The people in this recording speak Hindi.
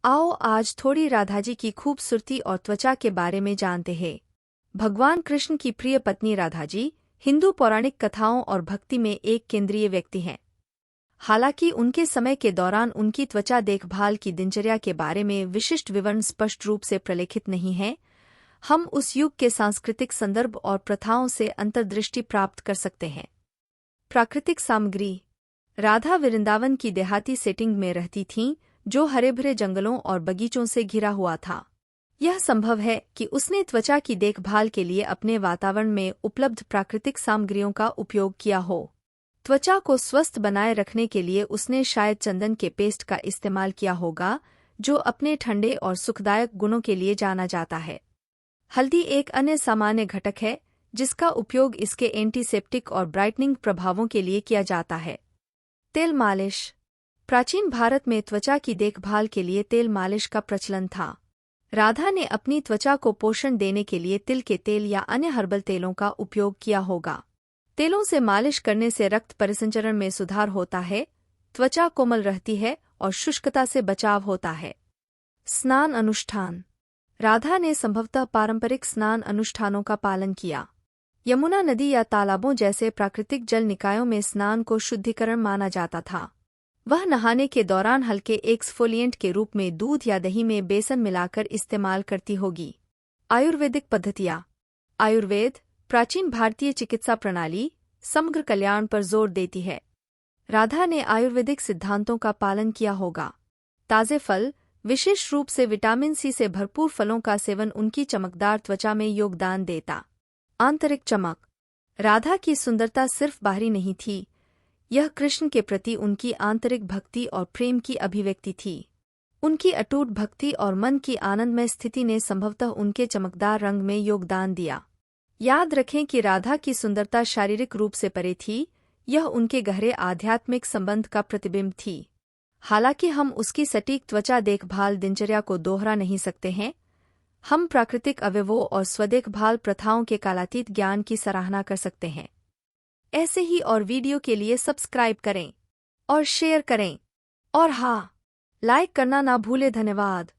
आओ आज थोड़ी राधाजी की खूबसूरती और त्वचा के बारे में जानते हैं। भगवान कृष्ण की प्रिय पत्नी राधाजी हिंदू पौराणिक कथाओं और भक्ति में एक केंद्रीय व्यक्ति हैं। हालांकि उनके समय के दौरान उनकी त्वचा देखभाल की दिनचर्या के बारे में विशिष्ट विवरण स्पष्ट रूप से प्रलेखित नहीं है, हम उस युग के सांस्कृतिक संदर्भ और प्रथाओं से अंतर्दृष्टि प्राप्त कर सकते हैं। प्राकृतिक सामग्री। राधा वृंदावन की देहाती सेटिंग में रहती थीं, जो हरे भरे जंगलों और बगीचों से घिरा हुआ था। यह संभव है कि उसने त्वचा की देखभाल के लिए अपने वातावरण में उपलब्ध प्राकृतिक सामग्रियों का उपयोग किया हो। त्वचा को स्वस्थ बनाए रखने के लिए उसने शायद चंदन के पेस्ट का इस्तेमाल किया होगा, जो अपने ठंडे और सुखदायक गुणों के लिए जाना जाता है। हल्दी एक अन्य सामान्य घटक है, जिसका उपयोग इसके एंटीसेप्टिक और ब्राइटनिंग प्रभावों के लिए किया जाता है। तेल मालिश। प्राचीन भारत में त्वचा की देखभाल के लिए तेल मालिश का प्रचलन था। राधा ने अपनी त्वचा को पोषण देने के लिए तिल के तेल या अन्य हर्बल तेलों का उपयोग किया होगा। तेलों से मालिश करने से रक्त परिसंचरण में सुधार होता है, त्वचा कोमल रहती है और शुष्कता से बचाव होता है। स्नान अनुष्ठान। राधा ने संभवतः पारंपरिक स्नान अनुष्ठानों का पालन किया। यमुना नदी या तालाबों जैसे प्राकृतिक जल निकायों में स्नान को शुद्धिकरण माना जाता था। वह नहाने के दौरान हल्के एक्सफोलिएंट के रूप में दूध या दही में बेसन मिलाकर इस्तेमाल करती होगी। आयुर्वेदिक पद्धतियाँ। आयुर्वेद, प्राचीन भारतीय चिकित्सा प्रणाली, समग्र कल्याण पर जोर देती है। राधा ने आयुर्वेदिक सिद्धांतों का पालन किया होगा। ताज़े फल, विशेष रूप से विटामिन सी से भरपूर फलों का सेवन उनकी चमकदार त्वचा में योगदान देता। आंतरिक चमक। राधा की सुंदरता सिर्फ बाहरी नहीं थी, यह कृष्ण के प्रति उनकी आंतरिक भक्ति और प्रेम की अभिव्यक्ति थी। उनकी अटूट भक्ति और मन की आनंदमय स्थिति ने संभवतः उनके चमकदार रंग में योगदान दिया। याद रखें कि राधा की सुंदरता शारीरिक रूप से परे थी, यह उनके गहरे आध्यात्मिक संबंध का प्रतिबिंब थी। हालांकि हम उसकी सटीक त्वचा देखभाल दिनचर्या को दोहरा नहीं सकते हैं, हम प्राकृतिक अवयवों और स्वदेखभाल प्रथाओं के कालातीत ज्ञान की सराहना कर सकते हैं। ऐसे ही और वीडियो के लिए सब्सक्राइब करें और शेयर करें, और हाँ, लाइक करना ना भूलें। धन्यवाद।